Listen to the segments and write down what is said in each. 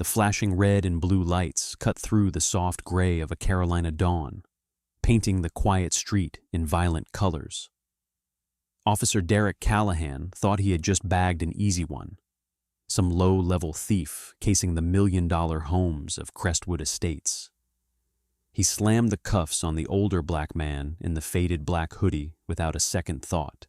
The flashing red and blue lights cut through the soft gray of a Carolina dawn, painting the quiet street in violent colors. Officer Derek Callahan thought he had just bagged an easy one, some low-level thief casing the million-dollar homes of Crestwood Estates. He slammed the cuffs on the older black man in the faded black hoodie without a second thought,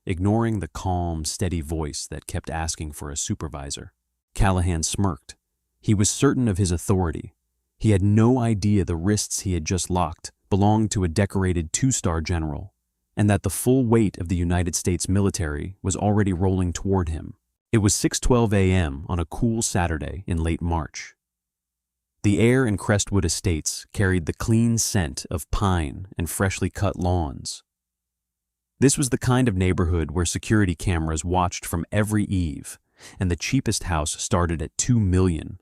ignoring the calm, steady voice that kept asking for a supervisor. Callahan smirked. He was certain of his authority. He had no idea the wrists he had just locked belonged to a decorated two-star general, and that the full weight of the United States military was already rolling toward him. It was 6:12 a.m. on a cool Saturday in late March. The air in Crestwood Estates carried the clean scent of pine and freshly cut lawns. This was the kind of neighborhood where security cameras watched from every eave, and the cheapest house started at $2 million.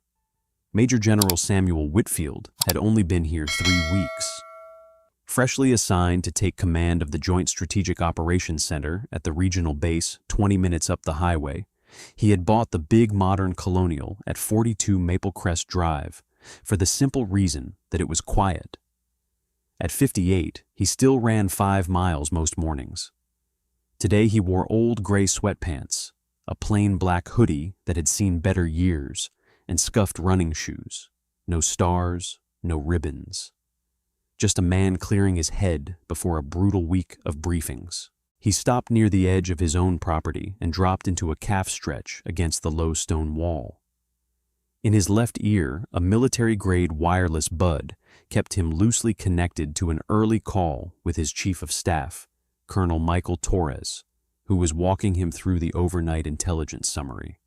Major General Samuel Whitfield had only been here 3 weeks. Freshly assigned to take command of the Joint Strategic Operations Center at the regional base 20 minutes up the highway, he had bought the big modern colonial at 42 Maple Crest Drive for the simple reason that it was quiet. At 58, he still ran 5 miles most mornings. Today he wore old gray sweatpants, a plain black hoodie that had seen better years, and scuffed running shoes. No stars, no ribbons. Just a man clearing his head before a brutal week of briefings. He stopped near the edge of his own property and dropped into a calf stretch against the low stone wall. In his left ear, a military-grade wireless bud kept him loosely connected to an early call with his chief of staff, Colonel Michael Torres, who was walking him through the overnight intelligence summary.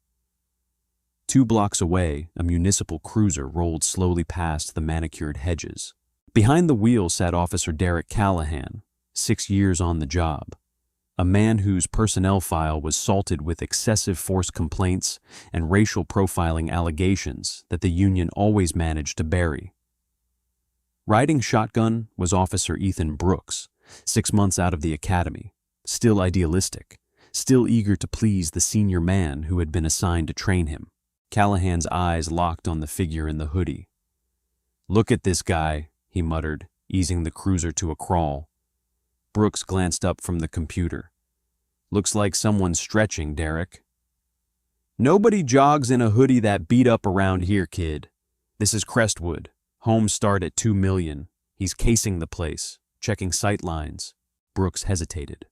2 blocks away, a municipal cruiser rolled slowly past the manicured hedges. Behind the wheel sat Officer Derek Callahan, 6 years on the job, a man whose personnel file was salted with excessive force complaints and racial profiling allegations that the Union always managed to bury. Riding shotgun was Officer Ethan Brooks, 6 months out of the academy, still idealistic, still eager to please the senior man who had been assigned to train him. Callahan's eyes locked on the figure in the hoodie. "Look at this guy," he muttered, easing the cruiser to a crawl. Brooks glanced up from the computer. "Looks like someone's stretching, Derek." "Nobody jogs in a hoodie that beat up around here, kid. This is Crestwood. Homes start at $2 million. He's casing the place, checking sight lines." Brooks hesitated.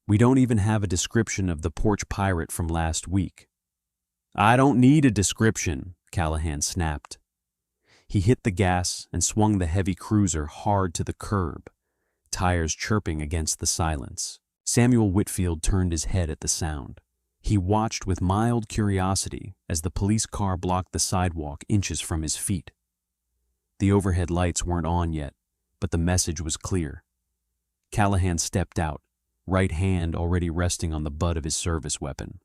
"We don't even have a description of the porch pirate from last week." "I don't need a description," Callahan snapped. He hit the gas and swung the heavy cruiser hard to the curb, tires chirping against the silence. Samuel Whitfield turned his head at the sound. He watched with mild curiosity as the police car blocked the sidewalk inches from his feet. The overhead lights weren't on yet, but the message was clear. Callahan stepped out, right hand already resting on the butt of his service weapon.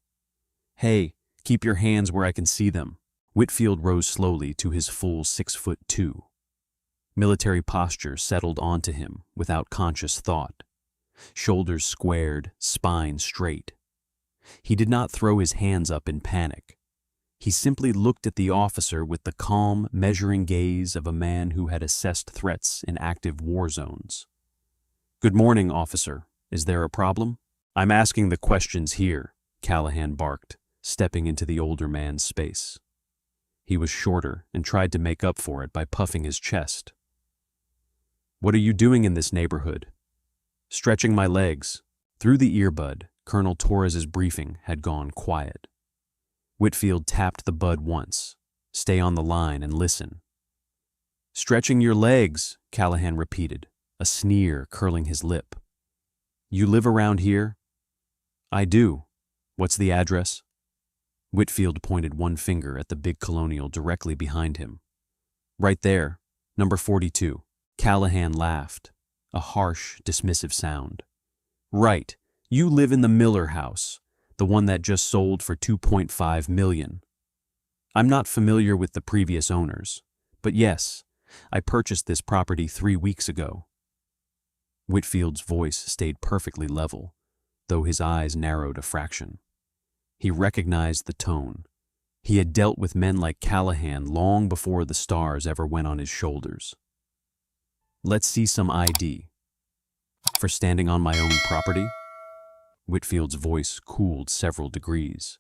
"Hey, keep your hands where I can see them." Whitfield rose slowly to his full 6'2". Military posture settled onto him without conscious thought. Shoulders squared, spine straight. He did not throw his hands up in panic. He simply looked at the officer with the calm, measuring gaze of a man who had assessed threats in active war zones. "Good morning, officer. Is there a problem?" "I'm asking the questions here," Callahan barked, stepping into the older man's space. He was shorter and tried to make up for it by puffing his chest. "What are you doing in this neighborhood?" "Stretching my legs." Through the earbud, Colonel Torres's briefing had gone quiet. Whitfield tapped the bud once. "Stay on the line and listen." "Stretching your legs," Callahan repeated, a sneer curling his lip. "You live around here?" "I do. What's the address?" Whitfield pointed one finger at the big colonial directly behind him. "Right there, number 42. Callahan laughed, a harsh, dismissive sound. "Right, you live in the Miller house, the one that just sold for $2.5 million. I'm not familiar with the previous owners, but yes, I purchased this property 3 weeks ago." Whitfield's voice stayed perfectly level, though his eyes narrowed a fraction. He recognized the tone. He had dealt with men like Callahan long before the stars ever went on his shoulders. "Let's see some ID." "For standing on my own property?" Whitfield's voice cooled several degrees.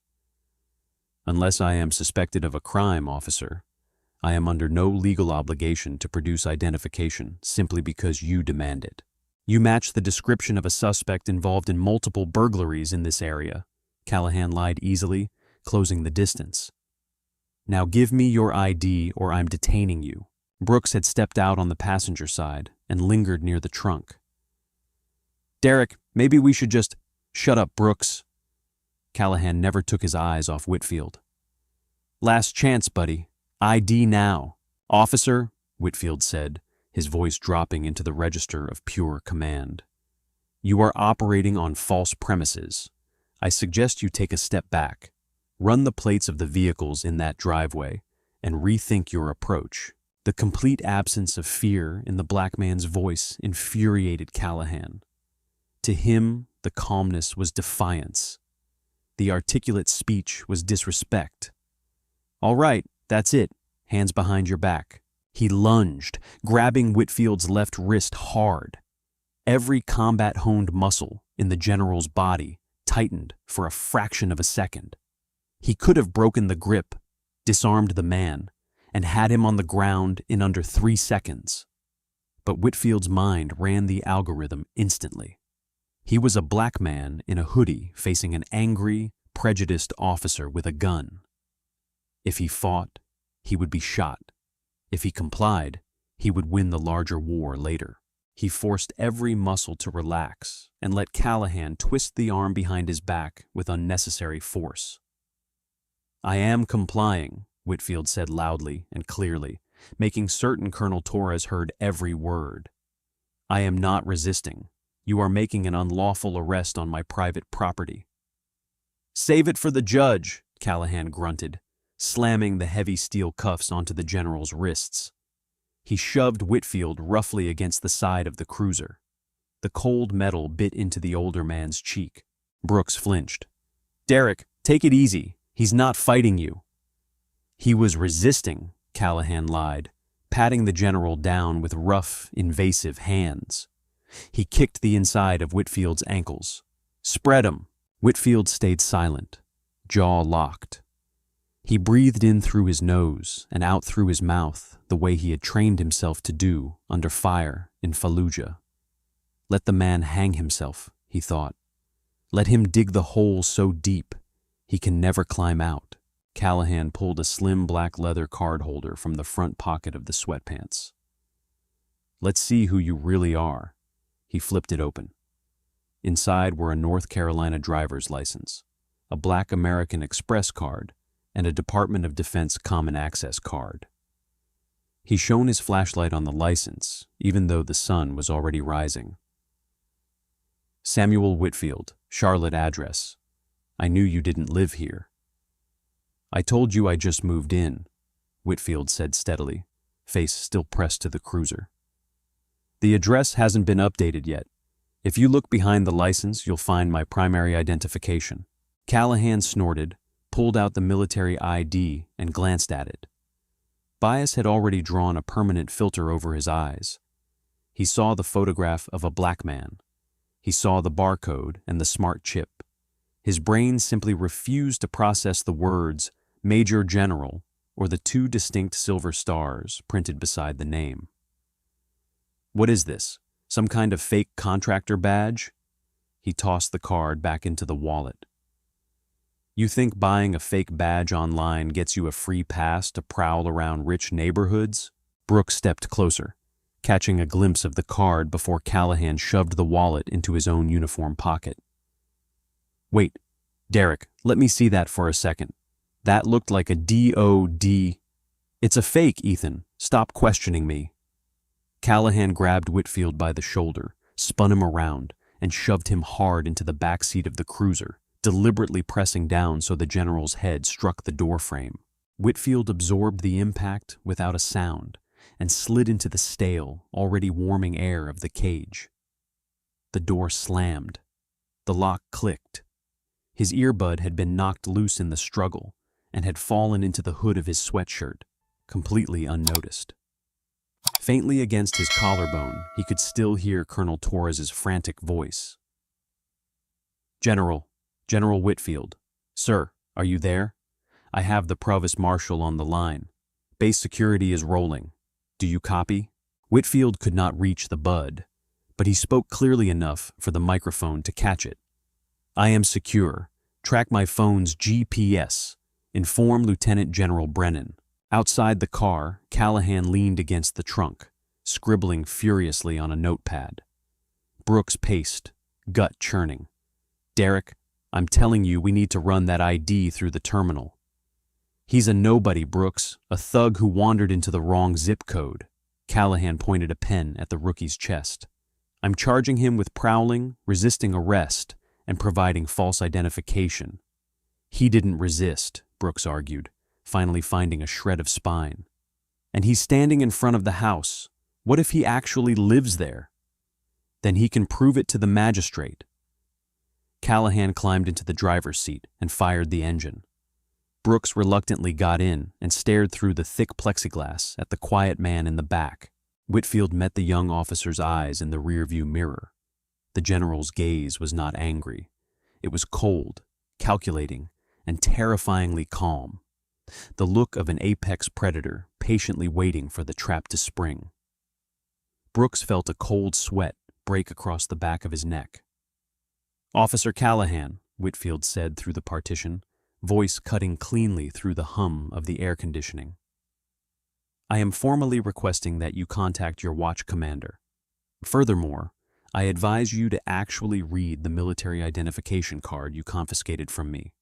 "Unless I am suspected of a crime, officer, I am under no legal obligation to produce identification simply because you demand it. You match the description of a suspect involved in multiple burglaries in this area," Callahan lied easily, closing the distance. "Now give me your ID or I'm detaining you." Brooks had stepped out on the passenger side and lingered near the trunk. "Derek, maybe we should just—" "Shut up, Brooks." Callahan never took his eyes off Whitfield. "Last chance, buddy. ID now." "Officer," Whitfield said, his voice dropping into the register of pure command, "you are operating on false premises. I suggest you take a step back, run the plates of the vehicles in that driveway, and rethink your approach." The complete absence of fear in the black man's voice infuriated Callahan. To him, the calmness was defiance. The articulate speech was disrespect. "All right, that's it. Hands behind your back." He lunged, grabbing Whitfield's left wrist hard. Every combat-honed muscle in the general's body tightened for a fraction of a second. He could have broken the grip, disarmed the man, and had him on the ground in under 3 seconds. But Whitfield's mind ran the algorithm instantly. He was a black man in a hoodie facing an angry, prejudiced officer with a gun. If he fought, he would be shot. If he complied, he would win the larger war later. He forced every muscle to relax and let Callahan twist the arm behind his back with unnecessary force. "I am complying," Whitfield said loudly and clearly, making certain Colonel Torres heard every word. "I am not resisting. You are making an unlawful arrest on my private property." "Save it for the judge," Callahan grunted, slamming the heavy steel cuffs onto the general's wrists. He shoved Whitfield roughly against the side of the cruiser. The cold metal bit into the older man's cheek. Brooks flinched. "Derek, take it easy. He's not fighting you." "He was resisting," Callahan lied, patting the general down with rough, invasive hands. He kicked the inside of Whitfield's ankles. "Spread 'em." Whitfield stayed silent, jaw locked. He breathed in through his nose and out through his mouth the way he had trained himself to do under fire in Fallujah. Let the man hang himself, he thought. Let him dig the hole so deep he can never climb out. Callahan pulled a slim black leather card holder from the front pocket of the sweatpants. "Let's see who you really are." He flipped it open. Inside were a North Carolina driver's license, a Black American Express card, and a Department of Defense Common Access card. He shone his flashlight on the license, even though the sun was already rising. "Samuel Whitfield, Charlotte address. I knew you didn't live here." "I told you I just moved in," Whitfield said steadily, face still pressed to the cruiser. "The address hasn't been updated yet. If you look behind the license, you'll find my primary identification." Callahan snorted, pulled out the military ID, and glanced at it. Bias had already drawn a permanent filter over his eyes. He saw the photograph of a black man. He saw the barcode and the smart chip. His brain simply refused to process the words Major General or the two distinct silver stars printed beside the name. "What is this? Some kind of fake contractor badge?" He tossed the card back into the wallet. "You think buying a fake badge online gets you a free pass to prowl around rich neighborhoods?" Brooks stepped closer, catching a glimpse of the card before Callahan shoved the wallet into his own uniform pocket. "Wait, Derek, let me see that for a second. That looked like a DOD. It's a fake, Ethan. Stop questioning me." Callahan grabbed Whitfield by the shoulder, spun him around, and shoved him hard into the back seat of the cruiser, deliberately pressing down so the general's head struck the doorframe. Whitfield absorbed the impact without a sound and slid into the stale, already warming air of the cage. The door slammed. The lock clicked. His earbud had been knocked loose in the struggle, and had fallen into the hood of his sweatshirt, completely unnoticed. Faintly against his collarbone, he could still hear Colonel Torres's frantic voice. General Whitfield. Sir, are you there? I have the Provost Marshal on the line. Base security is rolling. Do you copy? Whitfield could not reach the bud, but he spoke clearly enough for the microphone to catch it. I am secure. Track my phone's GPS. Inform Lieutenant General Brennan. Outside the car, Callahan leaned against the trunk, scribbling furiously on a notepad. Brooks paced, gut churning. Derek, I'm telling you we need to run that ID through the terminal. He's a nobody, Brooks, a thug who wandered into the wrong zip code. Callahan pointed a pen at the rookie's chest. I'm charging him with prowling, resisting arrest, and providing false identification. He didn't resist, Brooks argued, finally finding a shred of spine. And he's standing in front of the house. What if he actually lives there? Then he can prove it to the magistrate. Callahan climbed into the driver's seat and fired the engine. Brooks reluctantly got in and stared through the thick plexiglass at the quiet man in the back. Whitfield met the young officer's eyes in the rearview mirror. The general's gaze was not angry. It was cold, calculating, and terrifyingly calm. The look of an apex predator patiently waiting for the trap to spring. Brooks felt a cold sweat break across the back of his neck. Officer Callahan, Whitfield said through the partition, voice cutting cleanly through the hum of the air conditioning. I am formally requesting that you contact your watch commander. Furthermore, I advise you to actually read the military identification card you confiscated from me.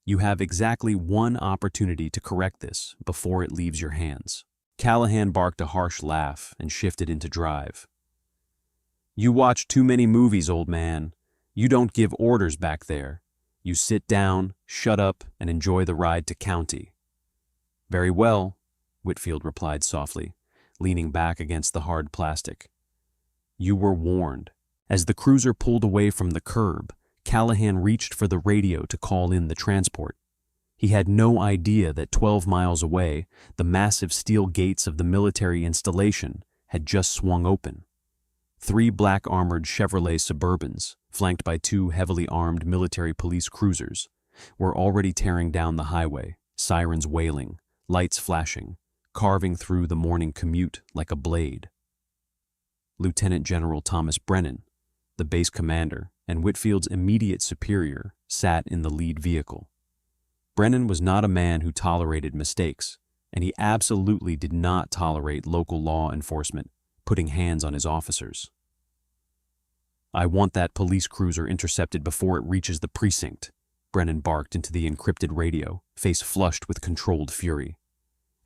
You have exactly one opportunity to correct this before it leaves your hands. Callahan barked a harsh laugh and shifted into drive. You watch too many movies, old man. You don't give orders back there. You sit down, shut up, and enjoy the ride to county. Very well, Whitfield replied softly, leaning back against the hard plastic. You were warned. As the cruiser pulled away from the curb, Callahan reached for the radio to call in the transport. He had no idea that 12 miles away, the massive steel gates of the military installation had just swung open. 3 black-armored Chevrolet Suburbans, flanked by 2 heavily armed military police cruisers, were already tearing down the highway, sirens wailing, lights flashing, carving through the morning commute like a blade. Lieutenant General Thomas Brennan, the base commander and Whitfield's immediate superior, sat in the lead vehicle. Brennan was not a man who tolerated mistakes, and he absolutely did not tolerate local law enforcement putting hands on his officers. I want that police cruiser intercepted before it reaches the precinct, Brennan barked into the encrypted radio, face flushed with controlled fury.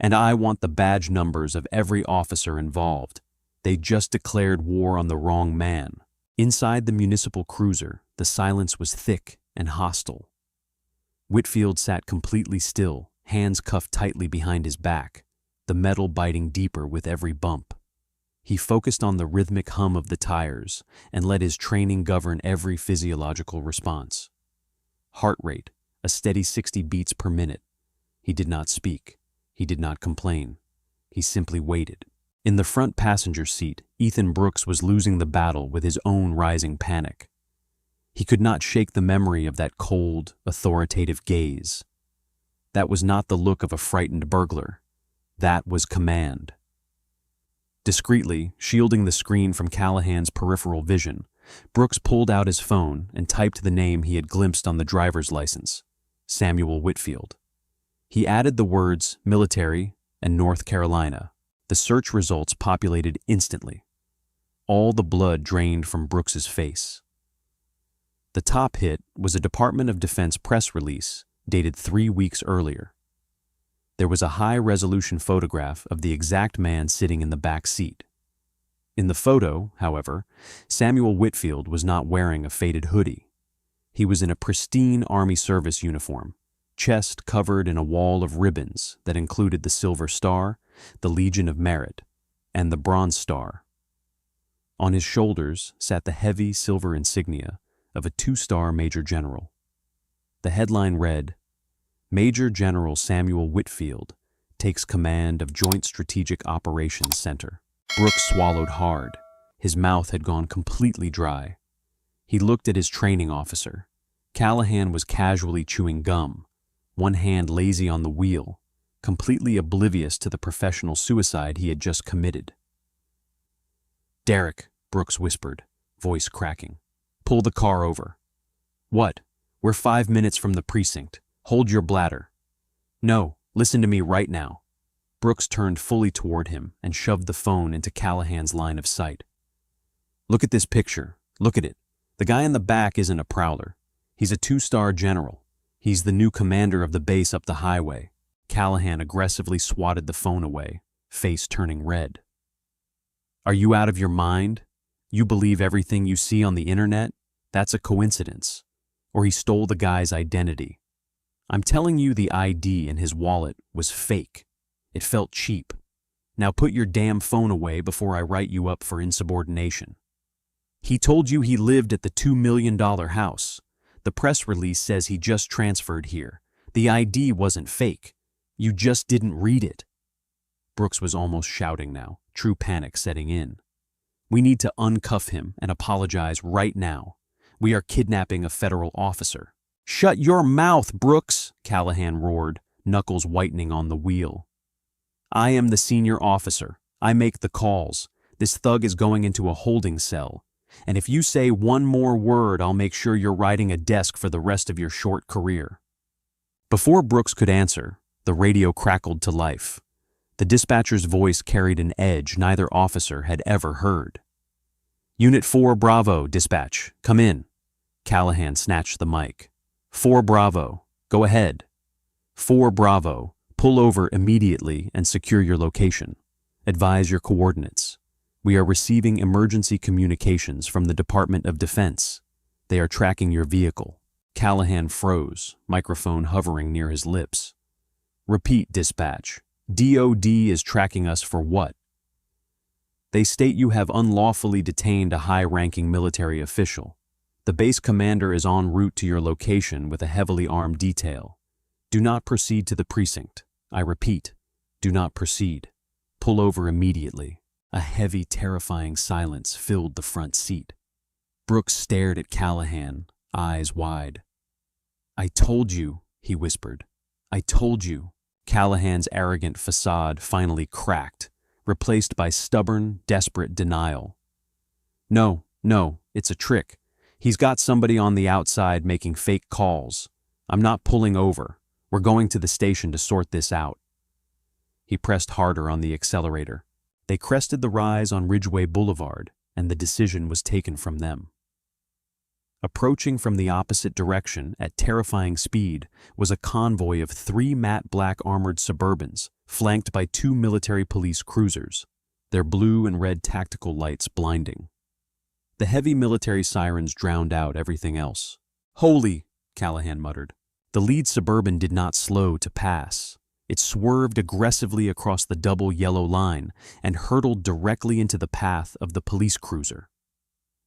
And I want the badge numbers of every officer involved. They just declared war on the wrong man. Inside the municipal cruiser, the silence was thick and hostile. Whitfield sat completely still, hands cuffed tightly behind his back, the metal biting deeper with every bump. He focused on the rhythmic hum of the tires and let his training govern every physiological response. Heart rate, a steady 60 beats per minute. He did not speak. He did not complain. He simply waited. In the front passenger seat, Ethan Brooks was losing the battle with his own rising panic. He could not shake the memory of that cold, authoritative gaze. That was not the look of a frightened burglar. That was command. Discreetly, shielding the screen from Callahan's peripheral vision, Brooks pulled out his phone and typed the name he had glimpsed on the driver's license, Samuel Whitfield. He added the words military and North Carolina. The search results populated instantly. All the blood drained from Brooks's face. The top hit was a Department of Defense press release dated 3 weeks earlier. There was a high-resolution photograph of the exact man sitting in the back seat. In the photo, however, Samuel Whitfield was not wearing a faded hoodie. He was in a pristine Army service uniform, chest covered in a wall of ribbons that included the Silver Star, the Legion of Merit, and the Bronze Star. On his shoulders sat the heavy silver insignia of a 2-star Major General. The headline read, Major General Samuel Whitfield takes command of Joint Strategic Operations Center. Brooks swallowed hard. His mouth had gone completely dry. He looked at his training officer. Callahan was casually chewing gum, one hand lazy on the wheel, completely oblivious to the professional suicide he had just committed. "Derek," Brooks whispered, voice cracking. "Pull the car over." "What? We're 5 minutes from the precinct. Hold your bladder." "No, listen to me right now." Brooks turned fully toward him and shoved the phone into Callahan's line of sight. "Look at this picture. Look at it. The guy in the back isn't a prowler. He's a 2-star general. He's the new commander of the base up the highway." Callahan aggressively swatted the phone away, face turning red. "Are you out of your mind? You believe everything you see on the internet? That's a coincidence. Or he stole the guy's identity. I'm telling you, the ID in his wallet was fake. It felt cheap. Now put your damn phone away before I write you up for insubordination." "He told you he lived at the $2 million house. The press release says he just transferred here. The ID wasn't fake. You just didn't read it." Brooks was almost shouting now, true panic setting in. "We need to uncuff him and apologize right now. We are kidnapping a federal officer." "Shut your mouth, Brooks," Callahan roared, knuckles whitening on the wheel. "I am the senior officer. I make the calls. This thug is going into a holding cell. And if you say one more word, I'll make sure you're riding a desk for the rest of your short career." Before Brooks could answer, the radio crackled to life. The dispatcher's voice carried an edge neither officer had ever heard. "Unit 4 Bravo, dispatch. Come in." Callahan snatched the mic. 4 Bravo. Go ahead." 4 Bravo. Pull over immediately and secure your location. Advise your coordinates. We are receiving emergency communications from the Department of Defense. They are tracking your vehicle." Callahan froze, microphone hovering near his lips. "Repeat, dispatch. DOD is tracking us for what?" "They state you have unlawfully detained a high-ranking military official. The base commander is en route to your location with a heavily armed detail. Do not proceed to the precinct. I repeat, do not proceed. Pull over immediately." A heavy, terrifying silence filled the front seat. Brooks stared at Callahan, eyes wide. "I told you," he whispered. "I told you." Callahan's arrogant facade finally cracked, replaced by stubborn, desperate denial. No, it's a trick. He's got somebody on the outside making fake calls. I'm not pulling over. We're going to the station to sort this out." He pressed harder on the accelerator. They crested the rise on Ridgeway Boulevard, and the decision was taken from them. Approaching from the opposite direction at terrifying speed was a convoy of 3 matte black armored Suburbans, flanked by 2 military police cruisers, their blue and red tactical lights blinding. The heavy military sirens drowned out everything else. "Holy," Callahan muttered. The lead Suburban did not slow to pass. It swerved aggressively across the double yellow line and hurtled directly into the path of the police cruiser.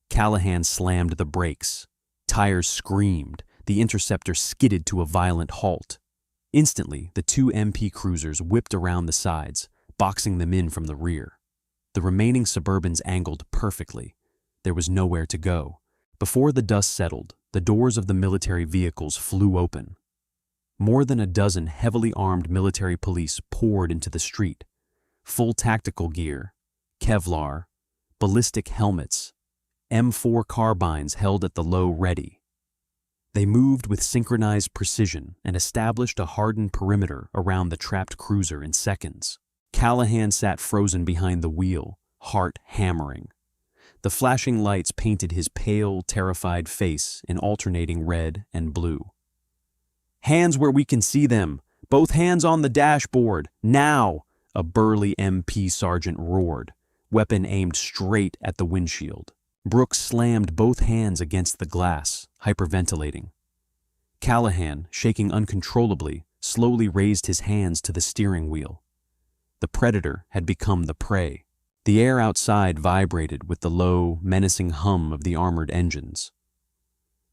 Callahan slammed the brakes. Tires screamed. The interceptor skidded to a violent halt. Instantly, the 2 MP cruisers whipped around the sides, boxing them in from the rear. The remaining Suburbans angled perfectly. There was nowhere to go. Before the dust settled, the doors of the military vehicles flew open. More than a dozen heavily armed military police poured into the street. Full tactical gear, Kevlar, ballistic helmets, M4 carbines held at the low ready. They moved with synchronized precision and established a hardened perimeter around the trapped cruiser in seconds. Callahan sat frozen behind the wheel, heart hammering. The flashing lights painted his pale, terrified face in alternating red and blue. "Hands where we can see them! Both hands on the dashboard! Now!" a burly MP sergeant roared, weapon aimed straight at the windshield. Brooks slammed both hands against the glass, hyperventilating. Callahan, shaking uncontrollably, slowly raised his hands to the steering wheel. The predator had become the prey. The air outside vibrated with the low, menacing hum of the armored engines.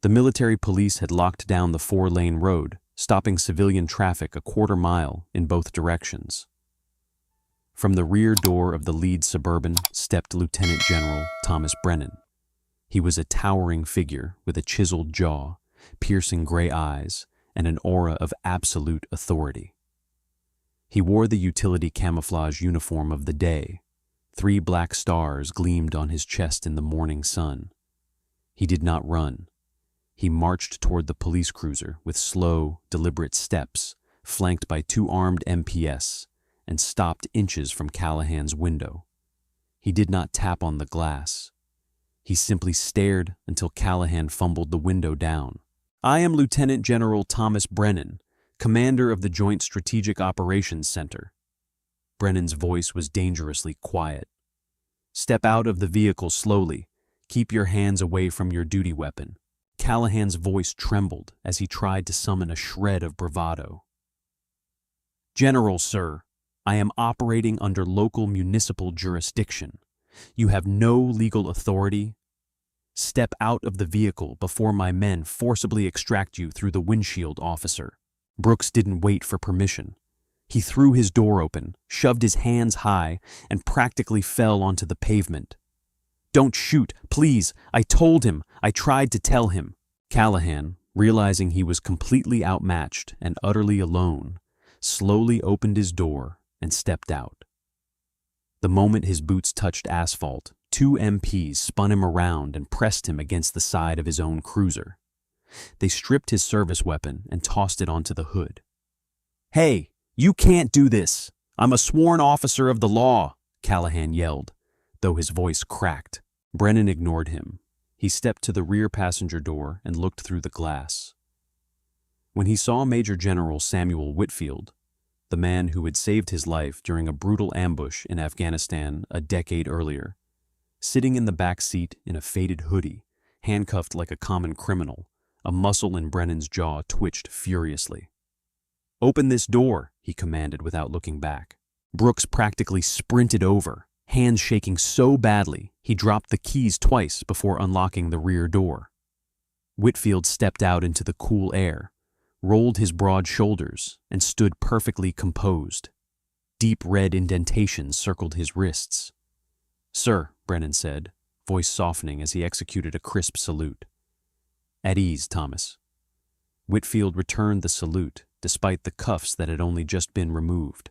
The military police had locked down the 4-lane road, stopping civilian traffic a quarter-mile in both directions. From the rear door of the lead Suburban stepped Lieutenant General Thomas Brennan. He was a towering figure with a chiseled jaw, piercing gray eyes, and an aura of absolute authority. He wore the utility camouflage uniform of the day. 3 black stars gleamed on his chest in the morning sun. He did not run. He marched toward the police cruiser with slow, deliberate steps, flanked by 2 armed MPS, and stopped inches from Callahan's window. He did not tap on the glass. He simply stared until Callahan fumbled the window down. "I am Lieutenant General Thomas Brennan, commander of the Joint Strategic Operations Center." Brennan's voice was dangerously quiet. "Step out of the vehicle slowly. Keep your hands away from your duty weapon." Callahan's voice trembled as he tried to summon a shred of bravado. "General, sir, I am operating under local municipal jurisdiction. You have no legal authority. Step out of the vehicle before my men forcibly extract you through the windshield, officer." Brooks didn't wait for permission. He threw his door open, shoved his hands high, and practically fell onto the pavement. "Don't shoot, please. I told him. I tried to tell him." Callahan, realizing he was completely outmatched and utterly alone, slowly opened his door and stepped out. The moment his boots touched asphalt, 2 MPs spun him around and pressed him against the side of his own cruiser. They stripped his service weapon and tossed it onto the hood. "Hey, you can't do this. I'm a sworn officer of the law," Callahan yelled, though his voice cracked. Brennan ignored him. He stepped to the rear passenger door and looked through the glass. When he saw Major General Samuel Whitfield, the man who had saved his life during a brutal ambush in Afghanistan a decade earlier, sitting in the back seat in a faded hoodie, handcuffed like a common criminal, a muscle in Brennan's jaw twitched furiously. "Open this door," he commanded without looking back. Brooks practically sprinted over, hands shaking so badly he dropped the keys twice before unlocking the rear door. Whitfield stepped out into the cool air, rolled his broad shoulders, and stood perfectly composed. Deep red indentations circled his wrists. "Sir," Brennan said, voice softening as he executed a crisp salute. "At ease, Thomas." Whitfield returned the salute, despite the cuffs that had only just been removed.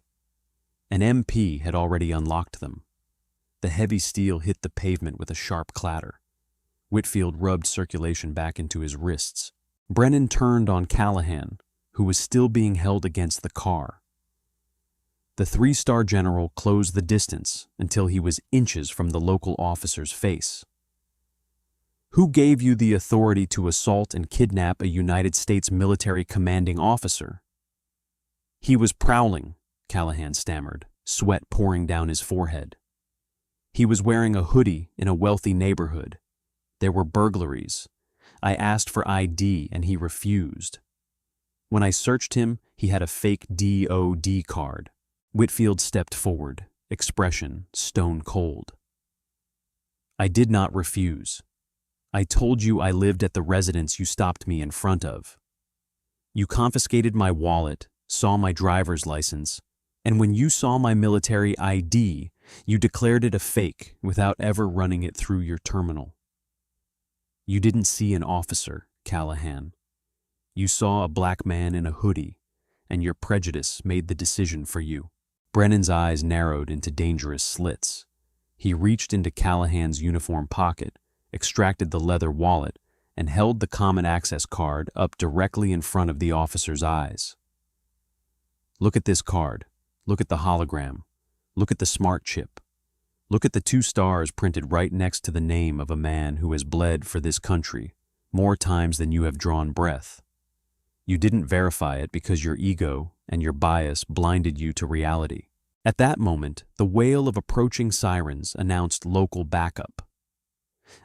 An MP had already unlocked them. The heavy steel hit the pavement with a sharp clatter. Whitfield rubbed circulation back into his wrists. Brennan turned on Callahan, who was still being held against the car. The 3-star general closed the distance until he was inches from the local officer's face. "Who gave you the authority to assault and kidnap a United States military commanding officer?" "He was prowling," Callahan stammered, sweat pouring down his forehead. "He was wearing a hoodie in a wealthy neighborhood. There were burglaries. I asked for ID and he refused. When I searched him, he had a fake DOD card." Whitfield stepped forward, expression stone cold. "I did not refuse. I told you I lived at the residence you stopped me in front of. You confiscated my wallet, saw my driver's license, and when you saw my military ID, you declared it a fake without ever running it through your terminal. You didn't see an officer, Callahan. You saw a black man in a hoodie, and your prejudice made the decision for you." Brennan's eyes narrowed into dangerous slits. He reached into Callahan's uniform pocket, extracted the leather wallet, and held the common access card up directly in front of the officer's eyes. "Look at this card. Look at the hologram. Look at the smart chip. Look at the 2 stars printed right next to the name of a man who has bled for this country more times than you have drawn breath. You didn't verify it because your ego and your bias blinded you to reality." At that moment, the wail of approaching sirens announced local backup.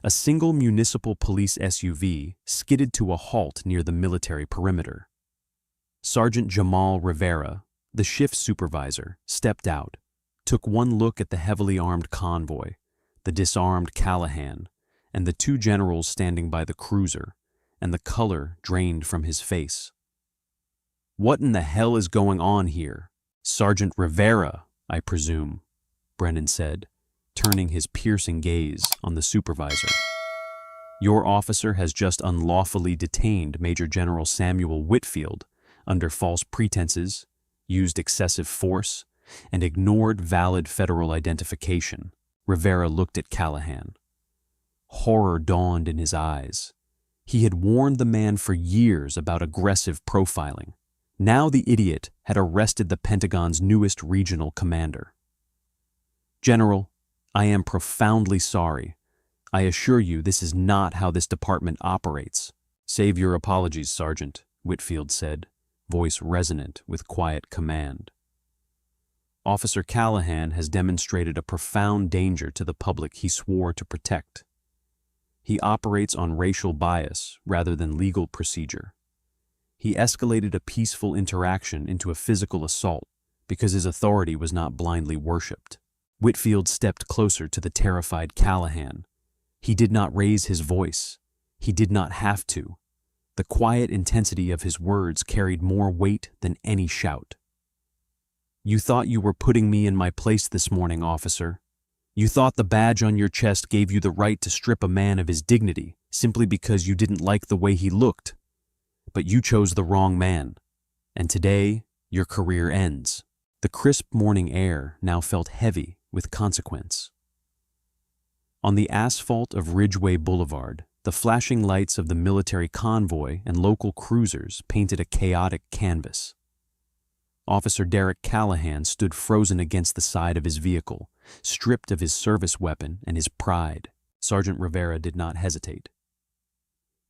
A single municipal police SUV skidded to a halt near the military perimeter. Sergeant Jamal Rivera, the shift supervisor, stepped out, took one look at the heavily armed convoy, the disarmed Callahan, and the 2 generals standing by the cruiser, and the color drained from his face. What in the hell is going on here? Sergeant Rivera, I presume, Brennan said, turning his piercing gaze on the supervisor. Your officer has just unlawfully detained Major General Samuel Whitfield under false pretenses, used excessive force, and ignored valid federal identification. Rivera looked at Callahan. Horror dawned in his eyes. He had warned the man for years about aggressive profiling. Now the idiot had arrested the Pentagon's newest regional commander. General, I am profoundly sorry. I assure you this is not how this department operates. Save your apologies, Sergeant, Whitfield said, voice resonant with quiet command. Officer Callahan has demonstrated a profound danger to the public he swore to protect. He operates on racial bias rather than legal procedure. He escalated a peaceful interaction into a physical assault because his authority was not blindly worshipped. Whitfield stepped closer to the terrified Callahan. He did not raise his voice. He did not have to. The quiet intensity of his words carried more weight than any shout. You thought you were putting me in my place this morning, officer. You thought the badge on your chest gave you the right to strip a man of his dignity simply because you didn't like the way he looked. But you chose the wrong man. And today, your career ends. The crisp morning air now felt heavy with consequence. On the asphalt of Ridgeway Boulevard, the flashing lights of the military convoy and local cruisers painted a chaotic canvas. Officer Derek Callahan stood frozen against the side of his vehicle, stripped of his service weapon and his pride. Sergeant Rivera did not hesitate.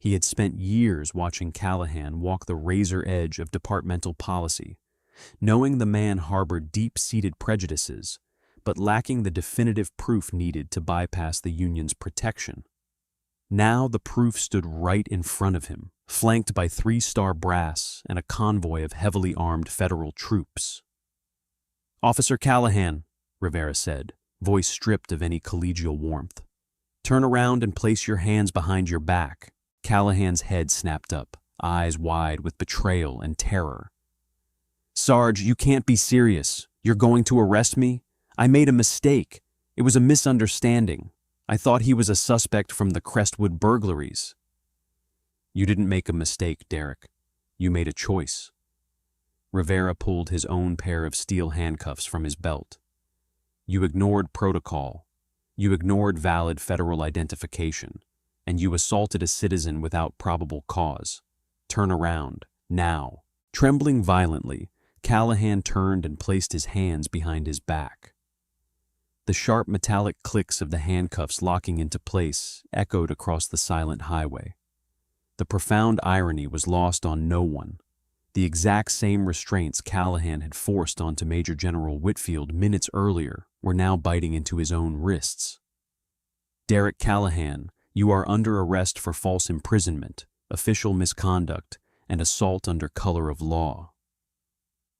He had spent years watching Callahan walk the razor edge of departmental policy, knowing the man harbored deep-seated prejudices, but lacking the definitive proof needed to bypass the union's protection. Now the proof stood right in front of him, flanked by 3-star brass and a convoy of heavily armed federal troops. Officer Callahan, Rivera said, voice stripped of any collegial warmth. Turn around and place your hands behind your back. Callahan's head snapped up, eyes wide with betrayal and terror. Sarge, you can't be serious. You're going to arrest me? I made a mistake. It was a misunderstanding. I thought he was a suspect from the Crestwood burglaries. You didn't make a mistake, Derek. You made a choice. Rivera pulled his own pair of steel handcuffs from his belt. You ignored protocol. You ignored valid federal identification. And you assaulted a citizen without probable cause. Turn around, now. Trembling violently, Callahan turned and placed his hands behind his back. The sharp metallic clicks of the handcuffs locking into place echoed across the silent highway. The profound irony was lost on no one. The exact same restraints Callahan had forced onto Major General Whitfield minutes earlier were now biting into his own wrists. Derek Callahan, you are under arrest for false imprisonment, official misconduct, and assault under color of law.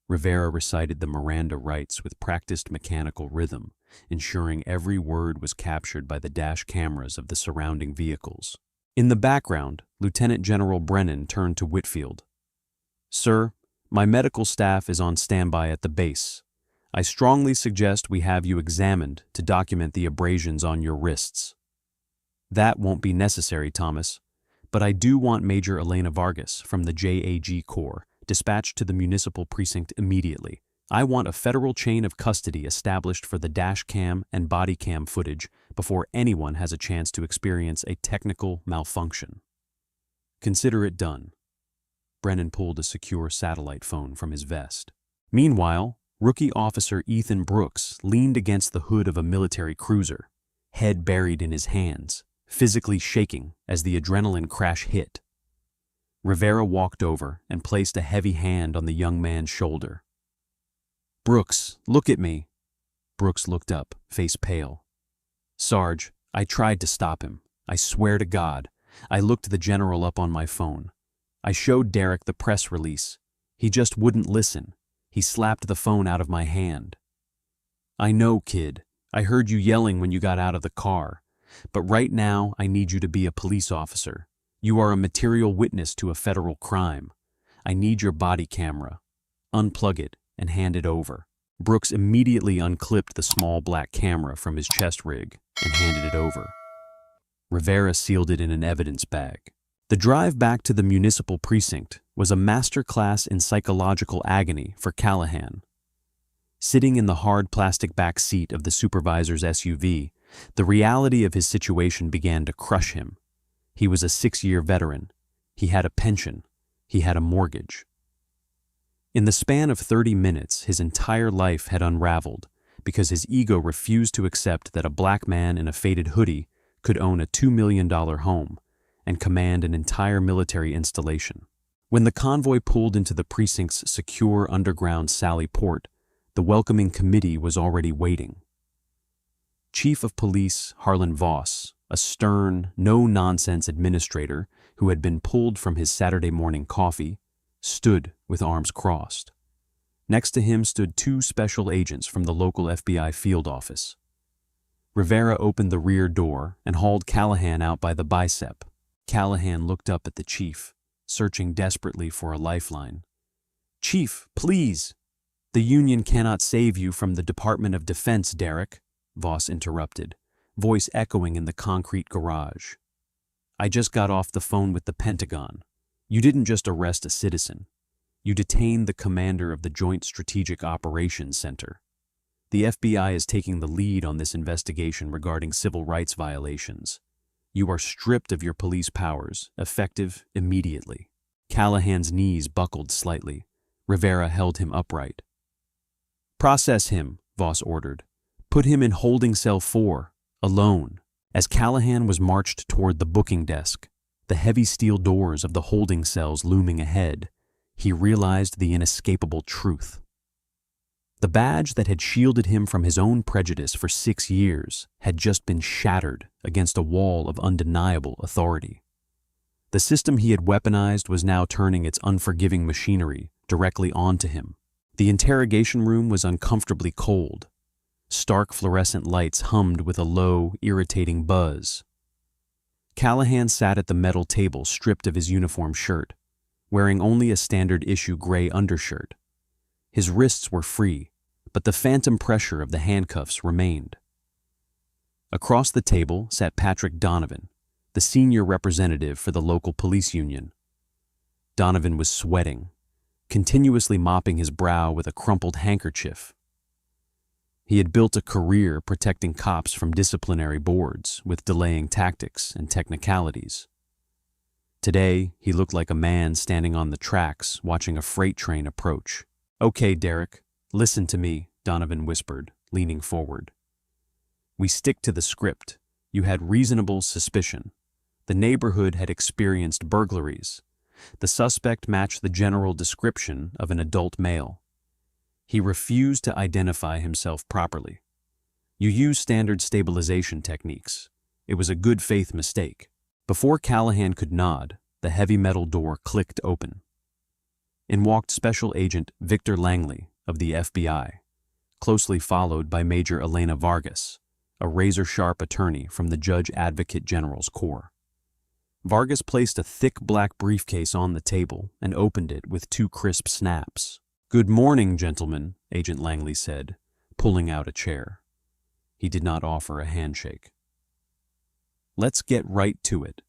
Rivera recited the Miranda rights with practiced mechanical rhythm, ensuring every word was captured by the dash cameras of the surrounding vehicles. In the background, Lieutenant General Brennan turned to Whitfield. Sir, my medical staff is on standby at the base. I strongly suggest we have you examined to document the abrasions on your wrists. That won't be necessary, Thomas, but I do want Major Elena Vargas from the JAG Corps dispatched to the municipal precinct immediately. I want a federal chain of custody established for the dash cam and body cam footage before anyone has a chance to experience a technical malfunction. Consider it done. Brennan pulled a secure satellite phone from his vest. Meanwhile, rookie officer Ethan Brooks leaned against the hood of a military cruiser, head buried in his hands, physically shaking as the adrenaline crash hit. Rivera walked over and placed a heavy hand on the young man's shoulder. Brooks, look at me. Brooks looked up, face pale. Sarge, I tried to stop him. I swear to God. I looked the general up on my phone. I showed Derek the press release. He just wouldn't listen. He slapped the phone out of my hand. I know, kid. I heard you yelling when you got out of the car. But right now, I need you to be a police officer. You are a material witness to a federal crime. I need your body camera. Unplug it and hand it over. Brooks immediately unclipped the small black camera from his chest rig and handed it over. Rivera sealed it in an evidence bag. The drive back to the municipal precinct was a masterclass in psychological agony for Callahan. Sitting in the hard plastic back seat of the supervisor's SUV, the reality of his situation began to crush him. He was a 6-year veteran. He had a pension. He had a mortgage. In the span of 30 minutes, his entire life had unraveled because his ego refused to accept that a black man in a faded hoodie could own a $2 million home and command an entire military installation. When the convoy pulled into the precinct's secure underground Sally Port, the welcoming committee was already waiting. Chief of Police Harlan Voss, a stern, no-nonsense administrator who had been pulled from his Saturday morning coffee, stood with arms crossed. Next to him stood 2 special agents from the local FBI field office. Rivera opened the rear door and hauled Callahan out by the bicep. Callahan looked up at the chief, searching desperately for a lifeline. "Chief, please!" "The Union cannot save you from the Department of Defense, Derek," Voss interrupted, voice echoing in the concrete garage. "I just got off the phone with the Pentagon. You didn't just arrest a citizen. You detained the commander of the Joint Strategic Operations Center. The FBI is taking the lead on this investigation regarding civil rights violations. You are stripped of your police powers, effective immediately." Callahan's knees buckled slightly. Rivera held him upright. "Process him," Voss ordered. "Put him in holding cell 4, alone." As Callahan was marched toward the booking desk, the heavy steel doors of the holding cells looming ahead, he realized the inescapable truth. The badge that had shielded him from his own prejudice for 6 years had just been shattered against a wall of undeniable authority. The system he had weaponized was now turning its unforgiving machinery directly onto him. The interrogation room was uncomfortably cold. Stark fluorescent lights hummed with a low, irritating buzz. Callahan sat at the metal table stripped of his uniform shirt, wearing only a standard-issue gray undershirt. His wrists were free, but the phantom pressure of the handcuffs remained. Across the table sat Patrick Donovan, the senior representative for the local police union. Donovan was sweating, continuously mopping his brow with a crumpled handkerchief. He had built a career protecting cops from disciplinary boards with delaying tactics and technicalities. Today, he looked like a man standing on the tracks watching a freight train approach. "Okay, Derek, listen to me," Donovan whispered, leaning forward. "We stick to the script. You had reasonable suspicion. The neighborhood had experienced burglaries. The suspect matched the general description of an adult male. He refused to identify himself properly. You used standard stabilization techniques. It was a good faith mistake." Before Callahan could nod, the heavy metal door clicked open. In walked Special Agent Victor Langley of the FBI, closely followed by Major Elena Vargas, a razor-sharp attorney from the Judge Advocate General's Corps. Vargas placed a thick black briefcase on the table and opened it with 2 crisp snaps. "Good morning, gentlemen," Agent Langley said, pulling out a chair. He did not offer a handshake. "Let's get right to it.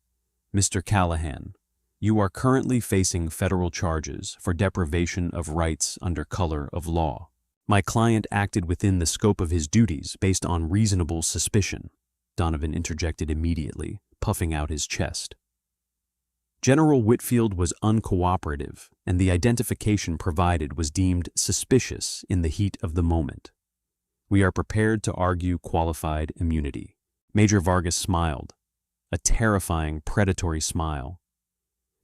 Mr. Callahan, you are currently facing federal charges for deprivation of rights under color of law. My client acted within the scope of his duties based on reasonable suspicion," Donovan interjected immediately, puffing out his chest. "General Whitfield was uncooperative, and the identification provided was deemed suspicious in the heat of the moment. We are prepared to argue qualified immunity." Major Vargas smiled, a terrifying, predatory smile.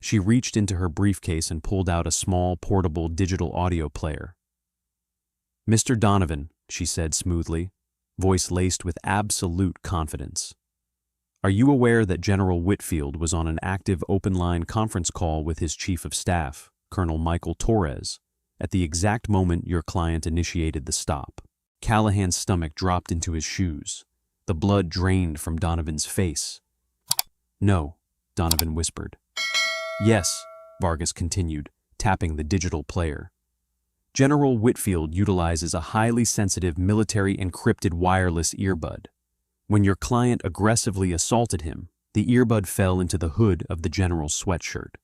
She reached into her briefcase and pulled out a small, portable digital audio player. "Mr. Donovan," she said smoothly, voice laced with absolute confidence. "Are you aware that General Whitfield was on an active open-line conference call with his Chief of Staff, Colonel Michael Torres, at the exact moment your client initiated the stop?" Callahan's stomach dropped into his shoes. The blood drained from Donovan's face. "No," Donovan whispered. "Yes," Vargas continued, tapping the digital player. General Whitfield utilizes a highly sensitive military encrypted wireless earbud. When your client aggressively assaulted him, the earbud fell into the hood of the general's sweatshirt.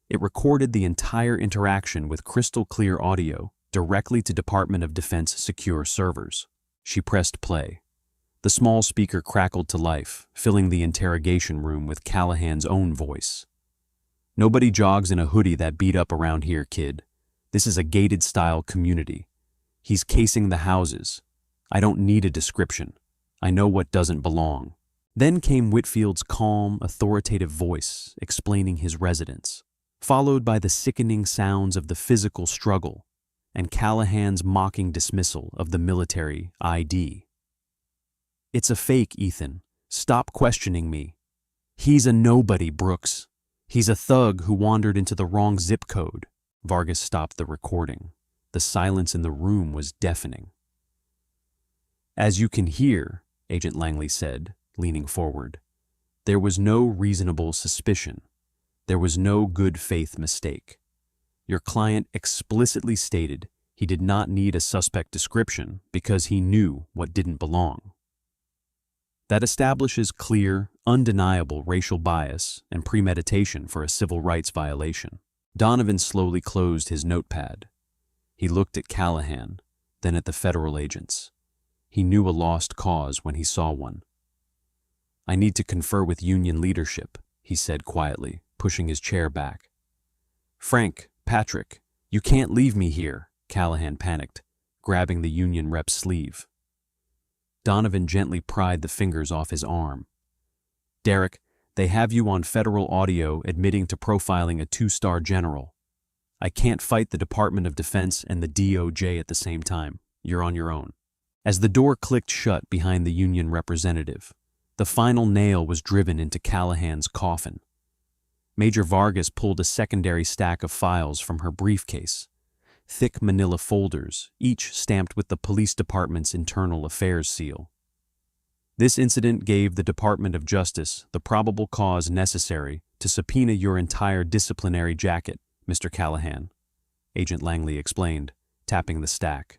It recorded the entire interaction with crystal clear audio directly to Department of Defense secure servers. She pressed play. The small speaker crackled to life, filling the interrogation room with Callahan's own voice. "Nobody jogs in a hoodie that beat up around here, kid. This is a gated-style community. He's casing the houses. I don't need a description. I know what doesn't belong." Then came Whitfield's calm, authoritative voice explaining his residence, followed by the sickening sounds of the physical struggle and Callahan's mocking dismissal of the military ID. "It's a fake, Ethan. Stop questioning me. He's a nobody, Brooks. He's a thug who wandered into the wrong zip code." Vargas stopped the recording. The silence in the room was deafening. "As you can hear," Agent Langley said, leaning forward, "there was no reasonable suspicion. There was no good faith mistake. Your client explicitly stated he did not need a suspect description because he knew what didn't belong. That establishes clear, undeniable racial bias and premeditation for a civil rights violation." Donovan slowly closed his notepad. He looked at Callahan, then at the federal agents. He knew a lost cause when he saw one. "I need to confer with union leadership," he said quietly, pushing his chair back. "Frank, Patrick, you can't leave me here," Callahan panicked, grabbing the union rep's sleeve. Donovan gently pried the fingers off his arm. "Derek, they have you on federal audio admitting to profiling a 2-star general. I can't fight the Department of Defense and the DOJ at the same time. You're on your own." As the door clicked shut behind the union representative, the final nail was driven into Callahan's coffin. Major Vargas pulled a secondary stack of files from her briefcase, thick manila folders, each stamped with the police department's internal affairs seal. "This incident gave the Department of Justice the probable cause necessary to subpoena your entire disciplinary jacket, Mr. Callahan," Agent Langley explained, tapping the stack.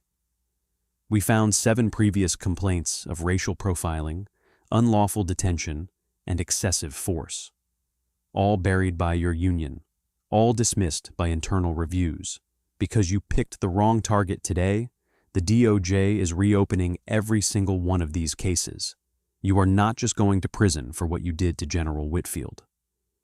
"We found 7 previous complaints of racial profiling, unlawful detention, and excessive force. All buried by your union, all dismissed by internal reviews. Because you picked the wrong target today, the DOJ is reopening every single one of these cases. You are not just going to prison for what you did to General Whitfield.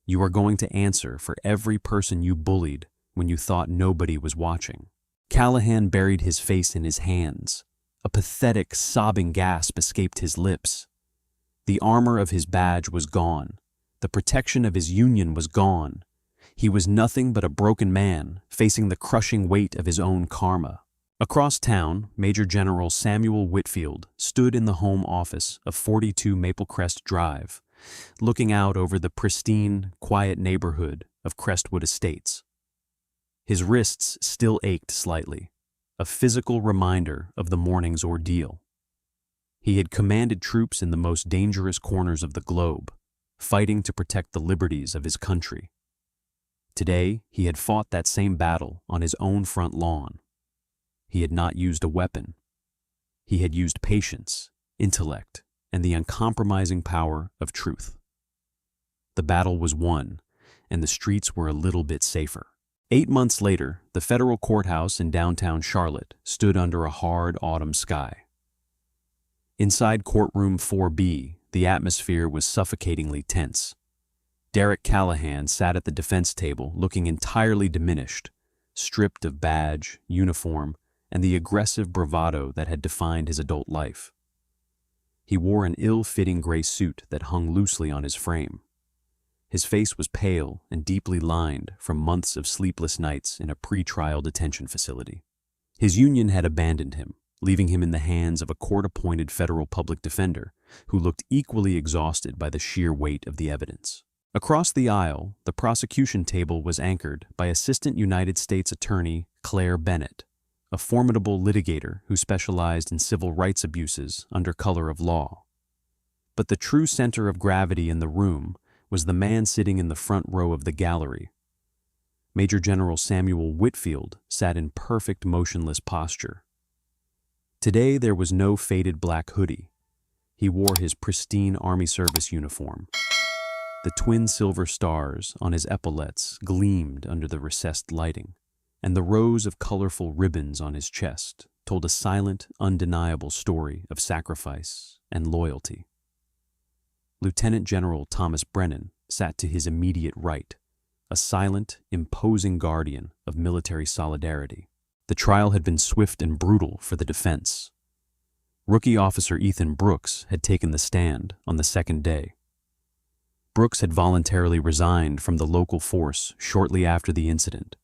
You are going to answer for every person you bullied when you thought nobody was watching." Callahan buried his face in his hands. A pathetic, sobbing gasp escaped his lips. The armor of his badge was gone. The protection of his union was gone. He was nothing but a broken man, facing the crushing weight of his own karma. Across town, Major General Samuel Whitfield stood in the home office of 42 Maple Crest Drive, looking out over the pristine, quiet neighborhood of Crestwood Estates. His wrists still ached slightly, a physical reminder of the morning's ordeal. He had commanded troops in the most dangerous corners of the globe, fighting to protect the liberties of his country. Today, he had fought that same battle on his own front lawn. He had not used a weapon. He had used patience, intellect, and the uncompromising power of truth. The battle was won, and the streets were a little bit safer. 8 months later, the federal courthouse in downtown Charlotte stood under a hard autumn sky. Inside courtroom 4B, the atmosphere was suffocatingly tense. Derek Callahan sat at the defense table looking entirely diminished, stripped of badge, uniform, and the aggressive bravado that had defined his adult life. He wore an ill-fitting gray suit that hung loosely on his frame. His face was pale and deeply lined from months of sleepless nights in a pre-trial detention facility. His union had abandoned him, leaving him in the hands of a court-appointed federal public defender who looked equally exhausted by the sheer weight of the evidence. Across the aisle, the prosecution table was anchored by Assistant United States Attorney Claire Bennett, a formidable litigator who specialized in civil rights abuses under color of law. But the true center of gravity in the room was the man sitting in the front row of the gallery. Major General Samuel Whitfield sat in perfect motionless posture. Today there was no faded black hoodie. He wore his pristine Army service uniform. The twin silver stars on his epaulettes gleamed under the recessed lighting, and the rows of colorful ribbons on his chest told a silent, undeniable story of sacrifice and loyalty. Lieutenant General Thomas Brennan sat to his immediate right, a silent, imposing guardian of military solidarity. The trial had been swift and brutal for the defense. Rookie Officer Ethan Brooks had taken the stand on the second day. Brooks had voluntarily resigned from the local force shortly after the incident,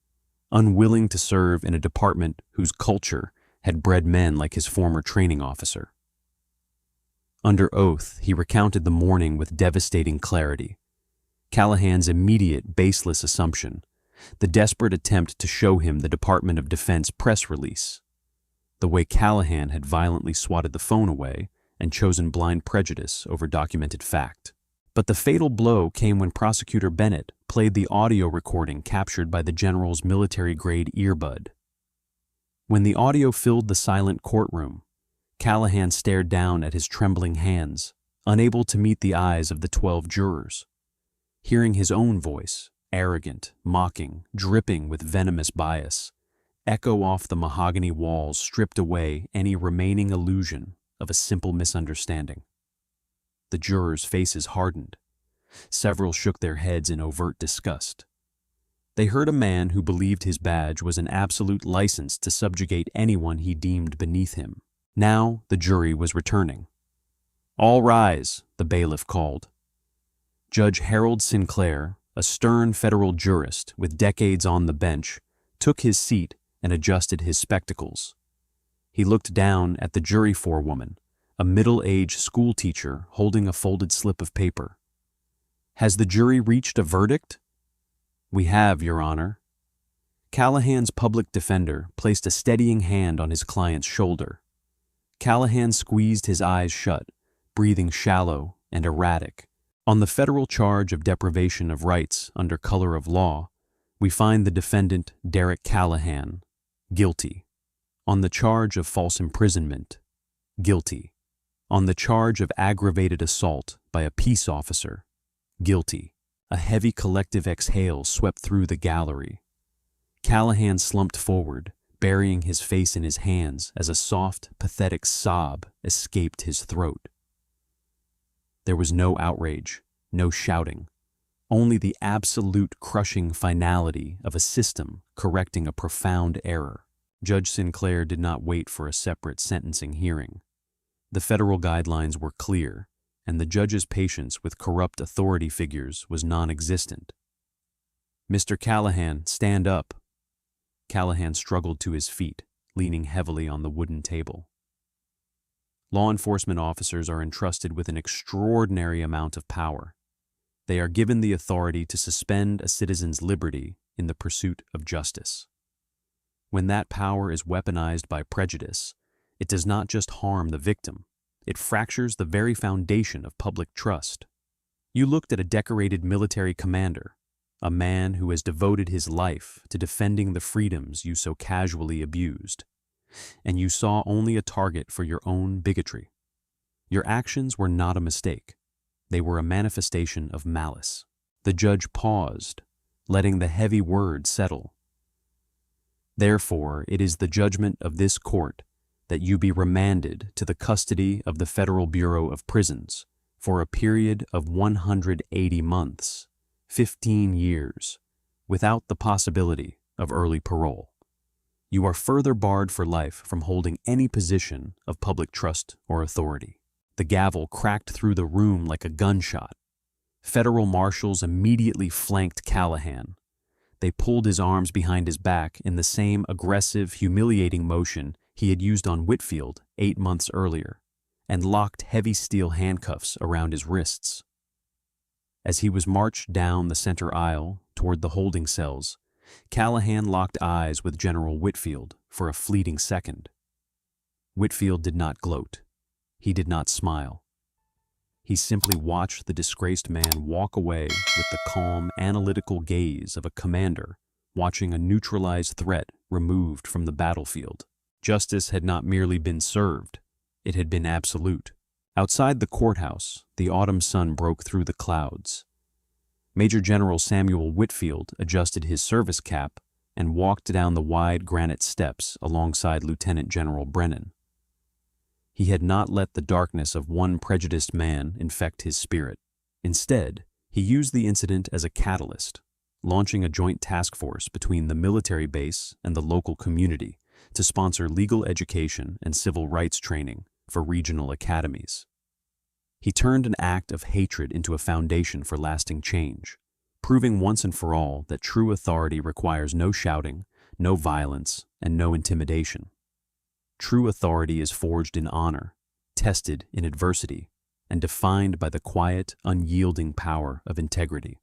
unwilling to serve in a department whose culture had bred men like his former training officer. Under oath, he recounted the morning with devastating clarity. Callahan's immediate, baseless assumption, the desperate attempt to show him the Department of Defense press release, the way Callahan had violently swatted the phone away and chosen blind prejudice over documented fact. But the fatal blow came when Prosecutor Bennett played the audio recording captured by the general's military-grade earbud. When the audio filled the silent courtroom, Callahan stared down at his trembling hands, unable to meet the eyes of the 12 jurors. Hearing his own voice, arrogant, mocking, dripping with venomous bias, echo off the mahogany walls stripped away any remaining illusion of a simple misunderstanding. The jurors' faces hardened. Several shook their heads in overt disgust. They heard a man who believed his badge was an absolute license to subjugate anyone he deemed beneath him. Now the jury was returning. "All rise," the bailiff called. Judge Harold Sinclair, a stern federal jurist with decades on the bench, took his seat and adjusted his spectacles. He looked down at the jury forewoman, a middle-aged schoolteacher holding a folded slip of paper. "Has the jury reached a verdict?" "We have, Your Honor." Callahan's public defender placed a steadying hand on his client's shoulder. Callahan squeezed his eyes shut, breathing shallow and erratic. On the federal charge of deprivation of rights under color of law, we find the defendant, Derek Callahan, guilty. On the charge of false imprisonment, guilty. On the charge of aggravated assault by a peace officer, guilty. A heavy collective exhale swept through the gallery. Callahan slumped forward, burying his face in his hands as a soft, pathetic sob escaped his throat. There was no outrage, no shouting, only the absolute crushing finality of a system correcting a profound error. Judge Sinclair did not wait for a separate sentencing hearing. The federal guidelines were clear, and the judge's patience with corrupt authority figures was non-existent. "Mr. Callahan, stand up." Callahan struggled to his feet, leaning heavily on the wooden table. Law enforcement officers are entrusted with an extraordinary amount of power. They are given the authority to suspend a citizen's liberty in the pursuit of justice. When that power is weaponized by prejudice, it does not just harm the victim, it fractures the very foundation of public trust. You looked at a decorated military commander, a man who has devoted his life to defending the freedoms you so casually abused, and you saw only a target for your own bigotry. Your actions were not a mistake. They were a manifestation of malice. The judge paused, letting the heavy word settle. "Therefore, it is the judgment of this court that you be remanded to the custody of the Federal Bureau of Prisons for a period of 180 months, 15 years, without the possibility of early parole. You are further barred for life from holding any position of public trust or authority." The gavel cracked through the room like a gunshot. Federal marshals immediately flanked Callahan. They pulled his arms behind his back in the same aggressive, humiliating motion he had used on Whitfield 8 months earlier, and locked heavy steel handcuffs around his wrists. As he was marched down the center aisle toward the holding cells, Callahan locked eyes with General Whitfield for a fleeting second. Whitfield did not gloat. He did not smile. He simply watched the disgraced man walk away with the calm, analytical gaze of a commander watching a neutralized threat removed from the battlefield. Justice had not merely been served, it had been absolute. Outside the courthouse, the autumn sun broke through the clouds. Major General Samuel Whitfield adjusted his service cap and walked down the wide granite steps alongside Lieutenant General Brennan. He had not let the darkness of one prejudiced man infect his spirit. Instead, he used the incident as a catalyst, launching a joint task force between the military base and the local community to sponsor legal education and civil rights training for regional academies. He turned an act of hatred into a foundation for lasting change, proving once and for all that true authority requires no shouting, no violence, and no intimidation. True authority is forged in honor, tested in adversity, and defined by the quiet, unyielding power of integrity.